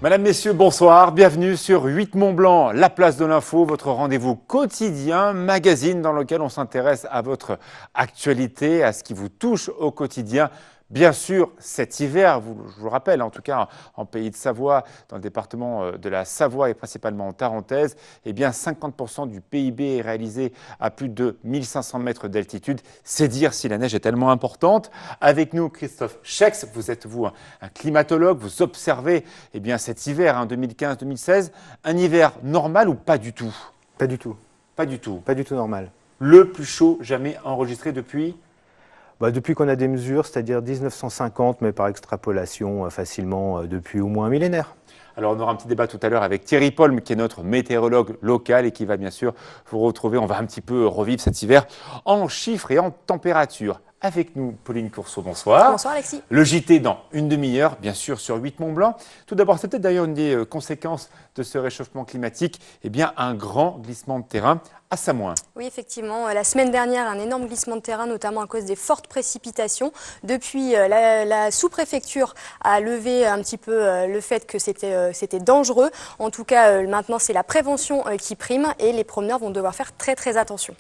Mesdames, Messieurs, bonsoir. Bienvenue sur 8 Mont-Blanc, la place de l'info, votre rendez-vous quotidien, magazine dans lequel on s'intéresse à votre actualité, à ce qui vous touche au quotidien. Bien sûr, cet hiver, je vous le rappelle, en tout cas en pays de Savoie, dans le département de la Savoie et principalement en Tarentaise, eh bien 50% du PIB est réalisé à plus de 1500 mètres d'altitude. C'est dire si la neige est tellement importante. Avec nous, Christophe Schex, vous êtes un climatologue, vous observez eh bien, cet hiver 2015-2016, un hiver normal ou pas du tout? Pas du tout. Pas du tout. Pas du tout normal. Le plus chaud jamais enregistré depuis? Depuis qu'on a des mesures, c'est-à-dire 1950, mais par extrapolation facilement depuis au moins un millénaire. Alors on aura un petit débat tout à l'heure avec Thierry Polm, qui est notre météorologue local et qui va bien sûr vous retrouver. On va un petit peu revivre cet hiver en chiffres et en température. Avec nous, Pauline Courceau, bonsoir. Bonsoir Alexis. Le JT dans une demi-heure, bien sûr, sur 8 Mont-Blanc. Tout d'abord, c'est peut-être d'ailleurs une des conséquences de ce réchauffement climatique, eh bien, un grand glissement de terrain à Samoin. Oui, effectivement. La semaine dernière, un énorme glissement de terrain, notamment à cause des fortes précipitations. Depuis, la sous-préfecture a levé un petit peu le fait que c'était dangereux. En tout cas, maintenant, c'est la prévention qui prime et les promeneurs vont devoir faire très, très attention.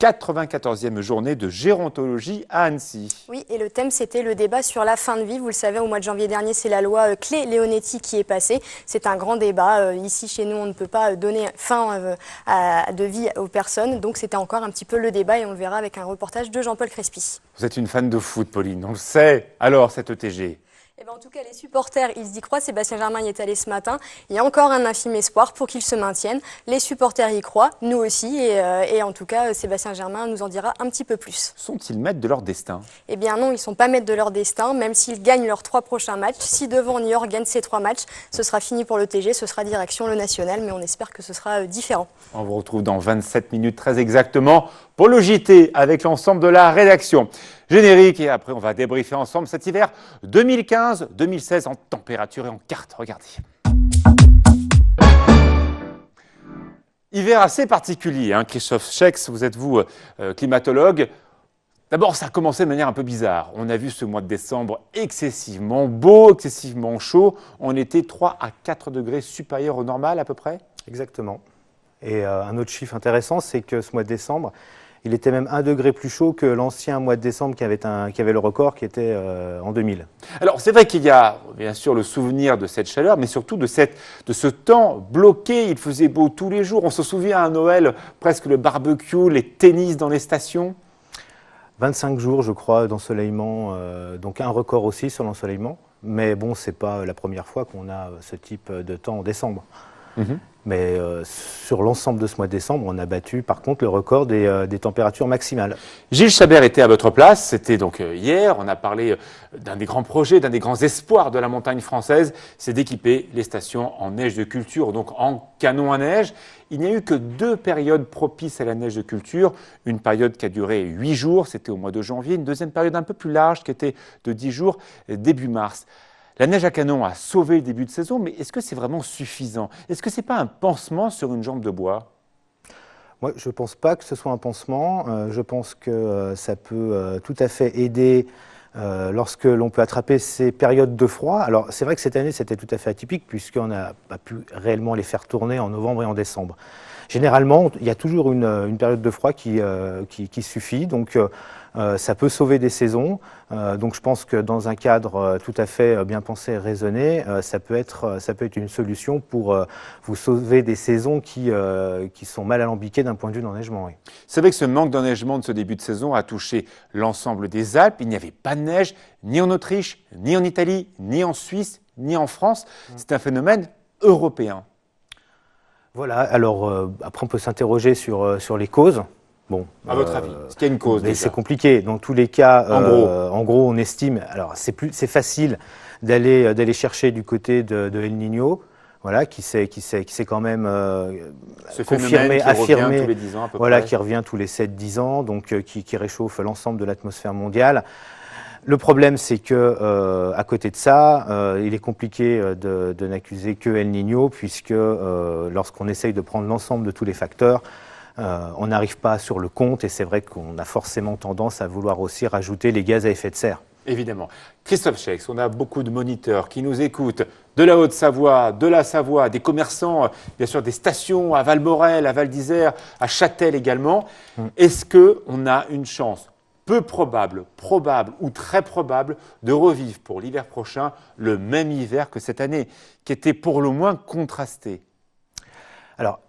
94e journée de gérontologie à Annecy. Oui, et le thème, c'était le débat sur la fin de vie. Vous le savez, au mois de janvier dernier, c'est la loi Claes-Leonetti qui est passée. C'est un grand débat. Ici, chez nous, on ne peut pas donner fin de vie aux personnes. Donc, c'était encore un petit peu le débat et on le verra avec un reportage de Jean-Paul Crespi. Vous êtes une fan de foot, Pauline, on le sait. Alors, cette ETG? Eh bien, en tout cas, les supporters, ils y croient. Sébastien Germain y est allé ce matin. Il y a encore un infime espoir pour qu'il se maintienne. Les supporters y croient, nous aussi. Et en tout cas, Sébastien Germain nous en dira un petit peu plus. Sont-ils maîtres de leur destin? Eh bien non, ils ne sont pas maîtres de leur destin, même s'ils gagnent leurs 3 prochains matchs. Si devant Niort gagne ces 3 matchs, ce sera fini pour le TG, ce sera direction le national, mais on espère que ce sera différent. On vous retrouve dans 27 minutes très exactement pour le JT avec l'ensemble de la rédaction. Générique et après on va débriefer ensemble cet hiver 2015-2016 en température et en carte. Regardez. Hiver assez particulier, Christophe Schex, vous êtes climatologue. D'abord, ça a commencé de manière un peu bizarre. On a vu ce mois de décembre excessivement beau, excessivement chaud. On était 3 à 4 degrés supérieur au normal à peu près? Exactement. Et un autre chiffre intéressant, c'est que ce mois de décembre, il était même 1 degré plus chaud que l'ancien mois de décembre qui avait le record, qui était en 2000. Alors c'est vrai qu'il y a bien sûr le souvenir de cette chaleur, mais surtout de ce temps bloqué. Il faisait beau tous les jours. On se souvient à Noël, presque le barbecue, les tennis dans les stations. 25 jours, je crois, d'ensoleillement, donc un record aussi sur l'ensoleillement. Mais bon, ce n'est pas la première fois qu'on a ce type de temps en décembre. Mais sur l'ensemble de ce mois de décembre, on a battu par contre le record des températures maximales. Gilles Chabert était à votre place, c'était donc hier. On a parlé d'un des grands projets, d'un des grands espoirs de la montagne française, c'est d'équiper les stations en neige de culture, donc en canon à neige. Il n'y a eu que 2 périodes propices à la neige de culture. Une période qui a duré 8 jours, c'était au mois de janvier. Une deuxième période un peu plus large qui était de 10 jours, début mars. La neige à canon a sauvé le début de saison, mais est-ce que c'est vraiment suffisant? Est-ce que ce n'est pas un pansement sur une jambe de bois? Moi, je ne pense pas que ce soit un pansement. Je pense que ça peut tout à fait aider lorsque l'on peut attraper ces périodes de froid. Alors, c'est vrai que cette année, c'était tout à fait atypique puisqu'on n'a pas pu réellement les faire tourner en novembre et en décembre. Généralement, il y a toujours une période de froid qui suffit, donc ça peut sauver des saisons. Donc je pense que dans un cadre tout à fait bien pensé et raisonné, ça peut être une solution pour vous sauver des saisons qui sont mal alambiquées d'un point de vue d'enneigement. Oui. C'est vrai que ce manque d'enneigement de ce début de saison a touché l'ensemble des Alpes. Il n'y avait pas de neige ni en Autriche, ni en Italie, ni en Suisse, ni en France. C'est un phénomène européen. Voilà, alors après on peut s'interroger sur les causes. Bon, à votre avis, est-ce qu'il y a une cause? Mais c'est compliqué. Dans tous les cas, en gros, on estime. Alors c'est facile d'aller chercher du côté de El Niño, voilà, qui s'est quand même confirmé, affirmé, tous les 10 ans à peu près. Qui revient tous les 7-10 ans, donc qui réchauffe l'ensemble de l'atmosphère mondiale. Le problème, c'est que à côté de ça, il est compliqué de n'accuser que El Niño, puisque lorsqu'on essaye de prendre l'ensemble de tous les facteurs, on n'arrive pas sur le compte, et c'est vrai qu'on a forcément tendance à vouloir aussi rajouter les gaz à effet de serre. Évidemment. Christophe Schex, on a beaucoup de moniteurs qui nous écoutent de la Haute-Savoie, de la Savoie, des commerçants, bien sûr des stations à Valmorel, à Val d'Isère, à Châtel également. Est-ce qu'on a une chance peu probable, probable ou très probable de revivre pour l'hiver prochain le même hiver que cette année, qui était pour le moins contrasté? Alors,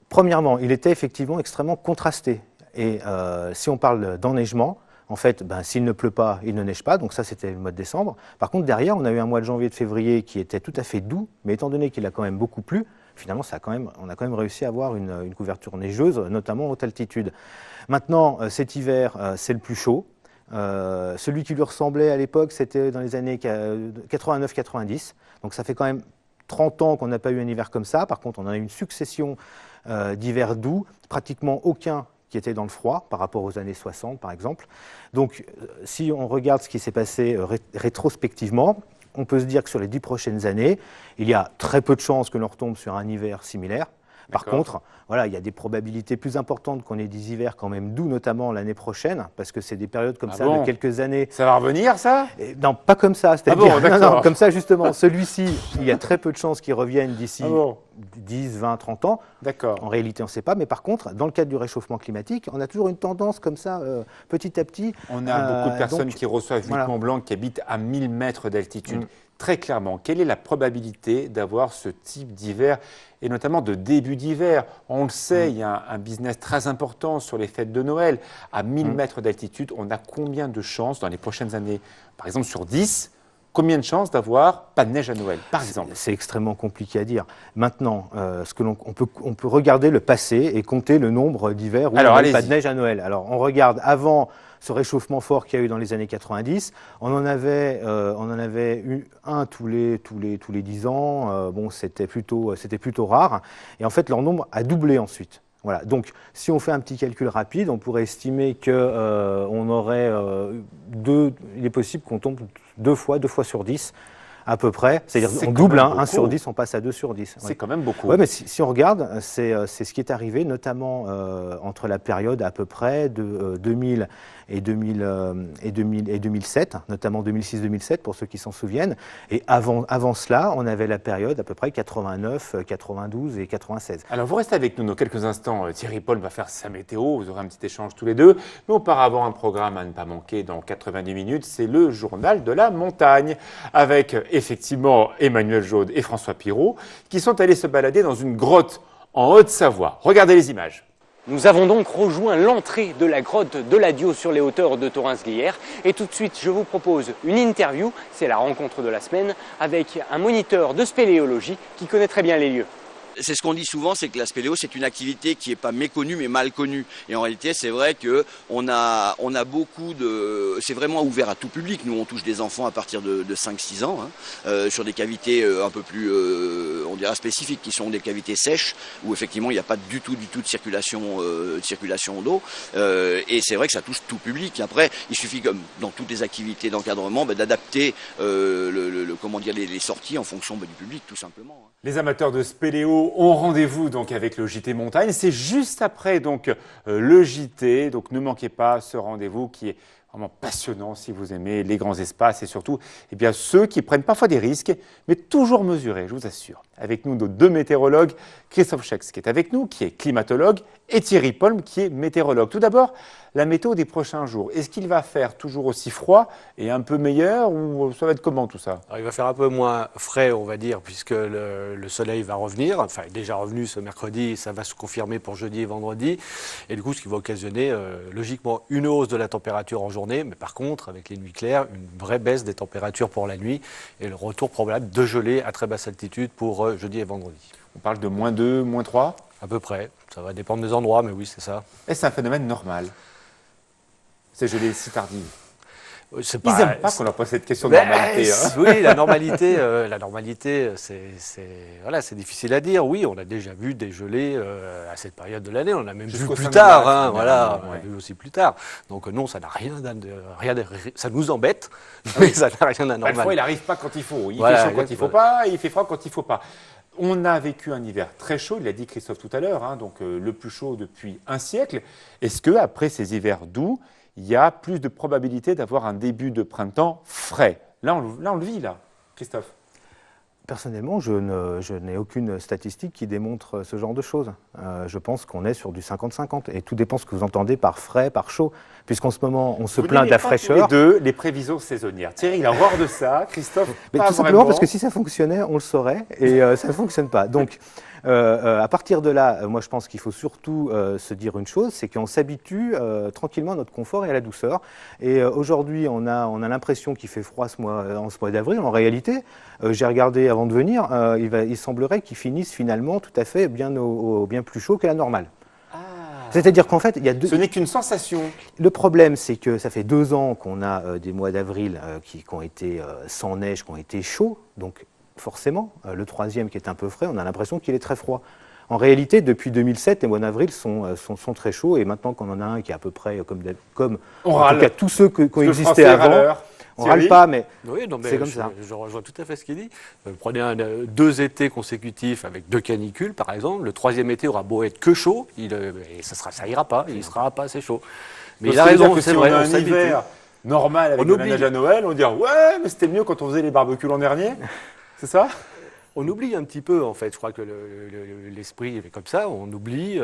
premièrement, il était effectivement extrêmement contrasté. Et si on parle d'enneigement, en fait, s'il ne pleut pas, il ne neige pas, donc ça c'était le mois de décembre. Par contre, derrière, on a eu un mois de janvier et de février qui était tout à fait doux, mais étant donné qu'il a quand même beaucoup plu, finalement, on a quand même réussi à avoir une couverture neigeuse, notamment en haute altitude. Maintenant, cet hiver, c'est le plus chaud. Celui qui lui ressemblait à l'époque, c'était dans les années 89-90, donc ça fait quand même 30 ans qu'on n'a pas eu un hiver comme ça. Par contre, on a eu une succession d'hivers doux, pratiquement aucun qui était dans le froid par rapport aux années 60 par exemple. Donc si on regarde ce qui s'est passé rétrospectivement, on peut se dire que sur les 10 prochaines années, il y a très peu de chances que l'on retombe sur un hiver similaire. Par contre, voilà, il y a des probabilités plus importantes qu'on ait des hivers quand même doux, notamment l'année prochaine, parce que c'est des périodes comme ça de quelques années. Ça va revenir, ça? Non, pas comme ça. Non, comme ça, justement. Celui-ci, il y a très peu de chances qu'il revienne d'ici 10, 20, 30 ans. D'accord. En réalité, on ne sait pas. Mais par contre, dans le cadre du réchauffement climatique, on a toujours une tendance comme ça, petit à petit. On a beaucoup de personnes qui reçoivent Huit Mont-Blanc qui habitent à 1000 mètres d'altitude. Très clairement, quelle est la probabilité d'avoir ce type d'hiver et notamment de début d'hiver? On le sait, il y a un business très important sur les fêtes de Noël. À 1000 mètres d'altitude, on a combien de chances dans les prochaines années? Par exemple, sur 10, combien de chances d'avoir pas de neige à Noël, par exemple? C'est extrêmement compliqué à dire. Maintenant, on peut regarder le passé et compter le nombre d'hivers où il n'y a pas de neige à Noël. Alors, on regarde avant ce réchauffement fort qu'il y a eu dans les années 90, on en avait eu un tous les 10 ans. Bon, c'était plutôt rare. Et en fait, leur nombre a doublé ensuite. Voilà. Donc, si on fait un petit calcul rapide, on pourrait estimer que on aurait il est possible qu'on tombe deux fois sur 10. À peu près, c'est-à-dire on double, 1 sur 10, on passe à 2 sur 10. C'est quand même beaucoup. Oui, mais si on regarde, c'est ce qui est arrivé, notamment entre la période à peu près de 2000 et 2007, notamment 2006-2007 pour ceux qui s'en souviennent. Et avant cela, on avait la période à peu près 89, 92 et 96. Alors vous restez avec nous dans quelques instants. Thierry Paul va faire sa météo, vous aurez un petit échange tous les deux. Mais auparavant, un programme à ne pas manquer dans 90 minutes, c'est le journal de la montagne avec effectivement Emmanuel Jaude et François Pirot qui sont allés se balader dans une grotte en Haute-Savoie. Regardez les images. Nous avons donc rejoint l'entrée de la grotte de l'Adio sur les hauteurs de Thorens-Glières. Et tout de suite, je vous propose une interview, c'est la rencontre de la semaine, avec un moniteur de spéléologie qui connaît très bien les lieux. C'est ce qu'on dit souvent, c'est que la spéléo, c'est une activité qui n'est pas méconnue, mais mal connue. Et en réalité, c'est vrai qu'on a beaucoup de... C'est vraiment ouvert à tout public. Nous, on touche des enfants à partir de 5-6 ans, sur des cavités un peu plus, on dirait spécifiques, qui sont des cavités sèches, où effectivement, il n'y a pas du tout de circulation d'eau. Et c'est vrai que ça touche tout public. Après, il suffit, comme dans toutes les activités d'encadrement, d'adapter les sorties en fonction du public, tout simplement. Les amateurs de spéléo ont rendez-vous donc avec le JT Montagne. C'est juste après donc le JT. Donc ne manquez pas ce rendez-vous qui est vraiment passionnant si vous aimez les grands espaces et surtout ceux qui prennent parfois des risques, mais toujours mesurés, je vous assure. Avec nous nos deux météorologues, Christophe Schex qui est avec nous, qui est climatologue, et Thierry Paul qui est météorologue. Tout d'abord, la météo des prochains jours. Est-ce qu'il va faire toujours aussi froid et un peu meilleur ou ça va être comment tout ça? Alors, il va faire un peu moins frais, on va dire, puisque le soleil va revenir. Enfin, il est déjà revenu ce mercredi, ça va se confirmer pour jeudi et vendredi. Et du coup, ce qui va occasionner logiquement une hausse de la température en journée, mais par contre, avec les nuits claires, une vraie baisse des températures pour la nuit et le retour probable de gelée à très basse altitude pour jeudi et vendredi. On parle de -2, -3? À peu près. Ça va dépendre des endroits, mais oui, c'est ça. Est-ce un phénomène normal? Ces gelées si tardives? Ils n'aiment pas qu'on leur pose cette question de normalité. Oui, la normalité, c'est difficile à dire. Oui, on a déjà vu des gelées à cette période de l'année. On en a même vu plus tard. On a vu aussi plus tard. Donc non, ça n'a rien ça nous embête, mais ça n'a rien d'anormal. Parfois, il n'arrive pas quand il faut. Il fait chaud quand il ne faut pas, il fait froid quand il ne faut pas. On a vécu un hiver très chaud, il l'a dit Christophe tout à l'heure, donc le plus chaud depuis un siècle. Est-ce qu'après ces hivers doux, il y a plus de probabilité d'avoir un début de printemps frais. Là, on le vit, là, Christophe. Personnellement, je n'ai aucune statistique qui démontre ce genre de choses. Je pense qu'on est sur du 50-50. Et tout dépend ce que vous entendez par frais, par chaud. Puisqu'en ce moment, on se plaint de la fraîcheur. Tous les deux, les prévisions saisonnières. Thierry, il a horreur de ça. Christophe, mais pas tout simplement vraiment. parce que si ça fonctionnait, on le saurait. Et ça ne fonctionne pas. Donc, à partir de là, moi, je pense qu'il faut surtout se dire une chose, c'est qu'on s'habitue tranquillement à notre confort et à la douceur. Et aujourd'hui, on a l'impression qu'il fait froid en ce mois d'avril. En réalité, j'ai regardé avant de venir, il semblerait qu'il finisse finalement tout à fait bien plus chaud que la normale. C'est-à-dire qu'en fait, il y a deux... Ce n'est qu'une sensation. Le problème, c'est que ça fait 2 ans qu'on a des mois d'avril qui ont été sans neige, qui ont été chauds. Donc, forcément, le 3e qui est un peu frais, on a l'impression qu'il est très froid. En réalité, depuis 2007, les mois d'avril sont très chauds. Et maintenant qu'on en a un qui est à peu près comme en tout cas tous ceux qui ont existé avant, on ne râle pas, mais, oui, non, mais c'est comme ça. Je rejoins tout à fait ce qu'il dit. Prenez 2 étés consécutifs avec 2 canicules, par exemple. Le 3e été aura beau être que chaud, et ça ira pas, il ne sera pas assez chaud. Mais il a raison, c'est vrai, on s'habitue. Hiver normal avec de la neige à Noël, on dit ouais, mais c'était mieux quand on faisait les barbecues l'an dernier. C'est ça? On oublie un petit peu, en fait. Je crois que l'esprit est comme ça, on oublie.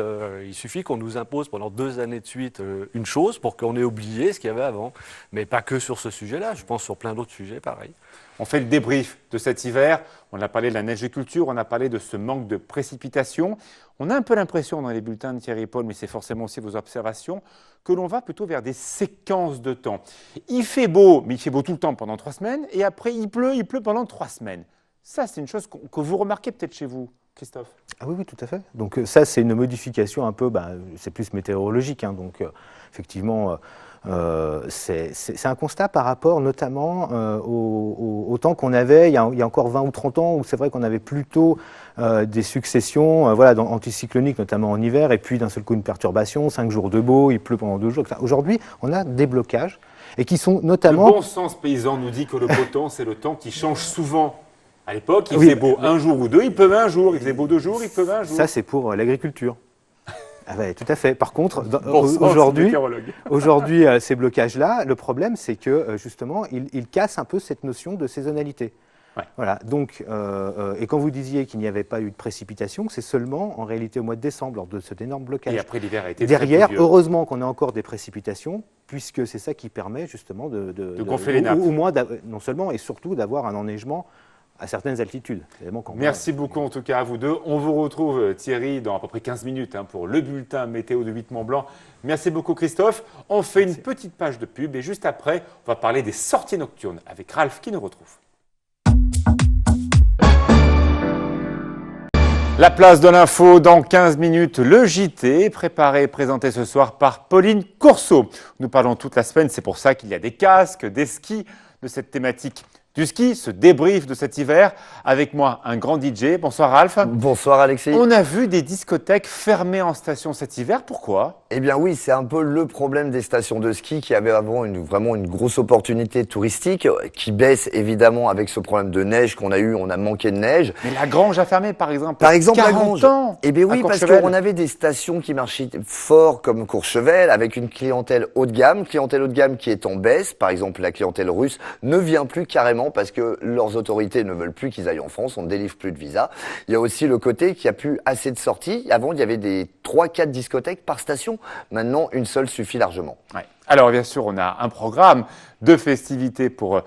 Il suffit qu'on nous impose pendant 2 années de suite une chose pour qu'on ait oublié ce qu'il y avait avant. Mais pas que sur ce sujet-là, je pense sur plein d'autres sujets, pareil. On fait le débrief de cet hiver. On a parlé de la neige de culture, on a parlé de ce manque de précipitations. On a un peu l'impression dans les bulletins de Thierry Paul, mais c'est forcément aussi vos observations, que l'on va plutôt vers des séquences de temps. Il fait beau, mais il fait beau tout le temps pendant 3 semaines, et après il pleut pendant 3 semaines. Ça, c'est une chose que vous remarquez peut-être chez vous, Christophe. Ah oui, tout à fait. Donc ça, c'est une modification un peu, c'est plus météorologique. Hein, donc effectivement, c'est un constat par rapport notamment au temps qu'on avait il y a encore 20 ou 30 ans, où c'est vrai qu'on avait plutôt des successions anticycloniques, notamment en hiver, et puis d'un seul coup une perturbation, 5 jours de beau, il pleut pendant 2 jours. Aujourd'hui, on a des blocages, et qui sont notamment... Le bon sens paysan nous dit que le beau temps, c'est le temps qui change souvent. À l'époque, il faisait beau un jour ou deux, il pleuvait un jour. Il faisait beau 2 jours, il pleuvait un jour. Ça, c'est pour l'agriculture. Ah ouais, tout à fait. Par contre, aujourd'hui, ces blocages-là, le problème, c'est que justement, ils cassent un peu cette notion de saisonnalité. Ouais. Voilà. Donc, et quand vous disiez qu'il n'y avait pas eu de précipitation, c'est seulement en réalité au mois de décembre, lors de cet énorme blocage. Et après, l'hiver a été derrière, heureusement qu'on a encore des précipitations, puisque c'est ça qui permet justement de gonfler les nappes. Au moins, non seulement et surtout d'avoir un enneigement à certaines altitudes. Merci beaucoup en tout cas à vous deux. On vous retrouve Thierry dans à peu près 15 minutes pour le bulletin météo de 8 Mont-Blanc. Merci beaucoup Christophe. On fait une petite page de pub et juste après, on va parler des sorties nocturnes avec Ralph qui nous retrouve. La place de l'info dans 15 minutes, le JT, préparé et présenté ce soir par Pauline Courceau. Nous parlons toute la semaine, c'est pour ça qu'il y a des casques, des skis, de cette thématique du ski, ce débrief de cet hiver. Avec moi, un grand DJ. Bonsoir Ralph. Bonsoir Alexis. On a vu des discothèques fermées en station cet hiver. Pourquoi ? Eh bien oui, c'est un peu le problème des stations de ski qui avaient avant vraiment une grosse opportunité touristique, qui baisse évidemment avec ce problème de neige qu'on a eu, on a manqué de neige. Mais la Grange a fermé par exemple. Par exemple, 40 la Grange. Ans. Eh bien oui, parce qu'on avait des stations qui marchaient fort comme Courchevel, avec une clientèle haut de gamme qui est en baisse. Par exemple, la clientèle russe ne vient plus carrément parce que leurs autorités ne veulent plus qu'ils aillent en France, on ne délivre plus de visa. Il y a aussi le côté qu'il n'y a plus assez de sorties. Avant, il y avait des 3-4 discothèques par station. Maintenant, une seule suffit largement. Ouais. Alors, bien sûr, on a un programme de festivités pour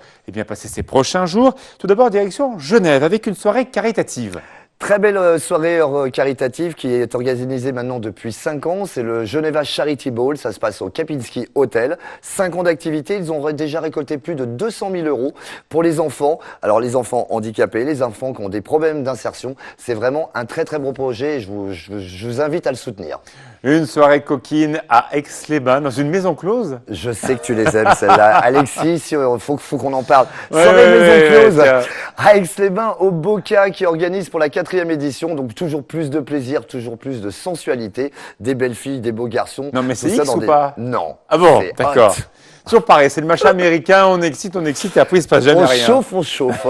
passer ces prochains jours. Tout d'abord, direction Genève, avec une soirée caritative. Très belle soirée caritative qui est organisée maintenant depuis 5 ans. C'est le Geneva Charity Ball. Ça se passe au Kapinski Hotel. 5 ans d'activité. Ils ont déjà récolté plus de 200 000 € pour les enfants. Alors, les enfants handicapés, les enfants qui ont des problèmes d'insertion. C'est vraiment un très, très beau projet et je vous invite à le soutenir. Une soirée coquine à Aix-les-Bains, dans une maison close. Je sais que tu les aimes, celle-là. Alexis, faut qu'on en parle. Soirée maison close à Aix-les-Bains, au Boca, qui organise pour la 4e édition. Donc, toujours plus de plaisir, toujours plus de sensualité. Des belles filles, des beaux garçons. Non, mais c'est X ou pas ? Non. Ah bon, d'accord. Toujours pareil, c'est le machin américain, on excite et après il se passe jamais rien. On chauffe.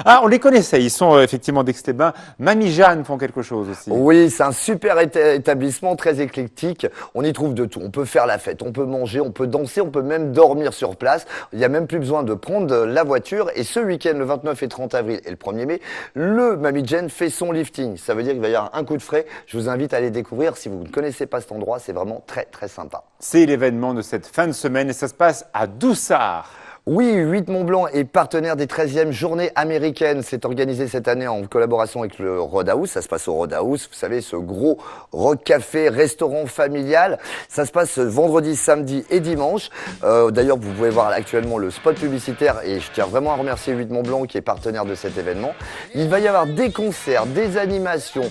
Ah, on les connaissait, ils sont effectivement d'Aix-les-Bains. Mamie Jeanne font quelque chose aussi. Oui, c'est un super établissement très éclectique. On y trouve de tout. On peut faire la fête, on peut manger, on peut danser, on peut même dormir sur place. Il n'y a même plus besoin de prendre la voiture. Et ce week-end, le 29 et 30 avril et le 1er mai, le Mamie Jeanne fait son lifting. Ça veut dire qu'il va y avoir un coup de frais. Je vous invite à aller découvrir. Si vous ne connaissez pas cet endroit, c'est vraiment très très sympa. C'est l'événement de cette fin de semaine et ça se passe à Doussard. Oui, 8 Mont-Blanc est partenaire des 13e journées américaines. C'est organisé cette année en collaboration avec le Roadhouse. Ça se passe au Roadhouse, vous savez, ce gros rock café, restaurant familial. Ça se passe vendredi, samedi et dimanche. D'ailleurs, vous pouvez voir actuellement le spot publicitaire et je tiens vraiment à remercier 8 Mont-Blanc qui est partenaire de cet événement. Il va y avoir des concerts, des animations,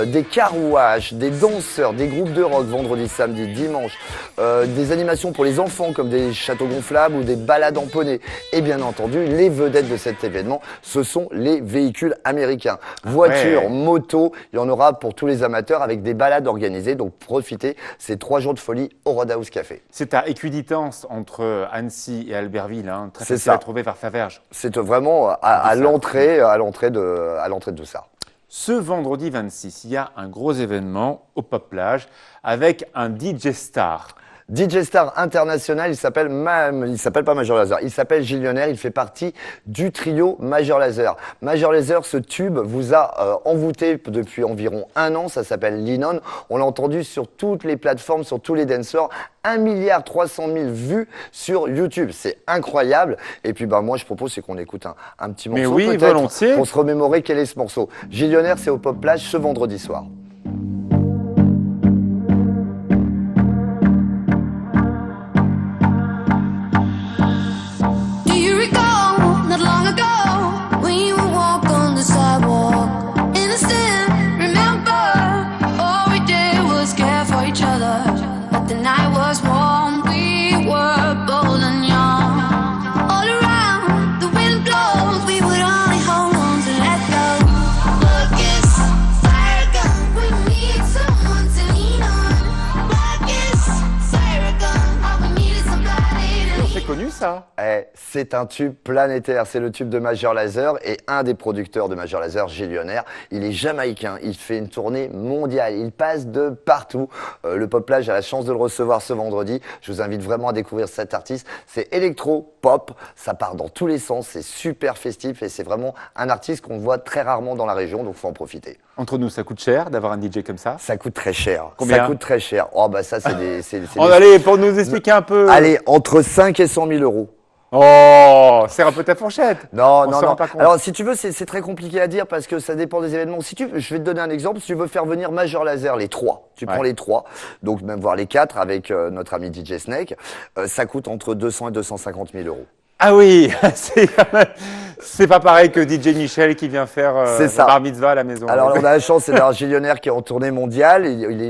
des carouages, des danseurs, des groupes de rock vendredi, samedi, dimanche, des animations pour les enfants comme des châteaux gonflables ou des balades en poney. Et bien entendu, les vedettes de cet événement, ce sont les véhicules américains. Voitures, motos, il y en aura pour tous les amateurs avec des balades organisées. Donc profitez, c'est 3 jours de folie au Roadhouse Café. C'est à équidistance entre Annecy et Albertville, hein, très C'est facile ça. à trouver vers Faverges. C'est vraiment à l'entrée de ça. Ce vendredi 26, il y a un gros événement au Pop Plage avec un DJ star. DJ star international, il s'appelle pas Major Lazer, il s'appelle Gilles Lionner, il fait partie du trio Major Lazer. Major Lazer, ce tube vous a envoûté depuis environ 1 an, ça s'appelle Linon. On l'a entendu sur toutes les plateformes, sur tous les dancers, 1,3 milliard vues sur YouTube. C'est incroyable. Et puis moi je propose c'est qu'on écoute un petit morceau. Mais oui, peut-être, volontiers. pour se remémorer quel est ce morceau. Gilles Lionner, c'est au Pop Plage ce vendredi soir. C'est un tube planétaire, c'est le tube de Major Lazer et un des producteurs de Major Lazer, Gilles Lionner. Il est jamaïcain, il fait une tournée mondiale, il passe de partout. Le Pop Plage a la chance de le recevoir ce vendredi. Je vous invite vraiment à découvrir cet artiste. C'est électro-pop, ça part dans tous les sens, c'est super festif et c'est vraiment un artiste qu'on voit très rarement dans la région, donc il faut en profiter. Entre nous, ça coûte cher d'avoir un DJ comme ça? Ça coûte très cher. Combien? Ça coûte très cher. Oh bah ça c'est des... Allez, pour nous expliquer un peu. Allez, entre 5 et 100 000 euros. Oh, serre un peu ta fourchette. Non. Pas compte. Alors, si tu veux, c'est très compliqué à dire parce que ça dépend des événements. Je vais te donner un exemple. Si tu veux faire venir Major Lazer, les 3, tu prends les 3, donc même voir les 4 avec notre ami DJ Snake, ça coûte entre 200 et 250 000 euros. Ah oui, c'est pas pareil que DJ Michel qui vient faire la bar mitzvah à la maison. Alors, on a la chance, c'est d'avoir Gilles Lionner qui est en tournée mondiale.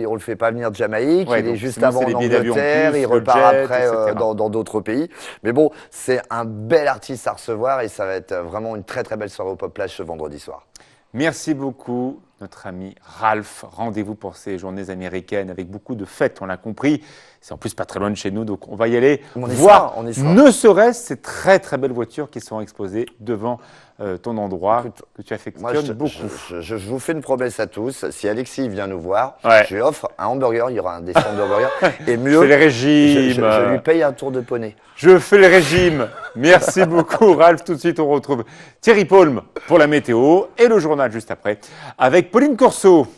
On le fait pas venir de Jamaïque. Ouais, il est juste sinon, avant c'est en les billets d'avion Angleterre. plus, Il le repart jet, après etc. dans d'autres pays. Mais bon, c'est un bel artiste à recevoir et ça va être vraiment une très très belle soirée au Pop Plage ce vendredi soir. Merci beaucoup, notre ami Ralph. Rendez-vous pour ces journées américaines avec beaucoup de fêtes, on l'a compris. C'est en plus pas très loin de chez nous, donc on va y aller voir. On y sera. Ne serait-ce ces très très belles voitures qui sont exposées devant ton endroit. Écoute, que tu affectionnes moi, beaucoup. je vous fais une promesse à tous. Si Alexis vient nous voir, Ouais. je lui offre un hamburger. Il y aura un dessin hamburger. Et mieux, Je fais les régimes. je lui paye un tour de poney. Je fais le régime. Merci beaucoup, Ralph. Tout de suite, on retrouve Thierry Paulme pour la météo et le journal juste après avec Pauline Corso.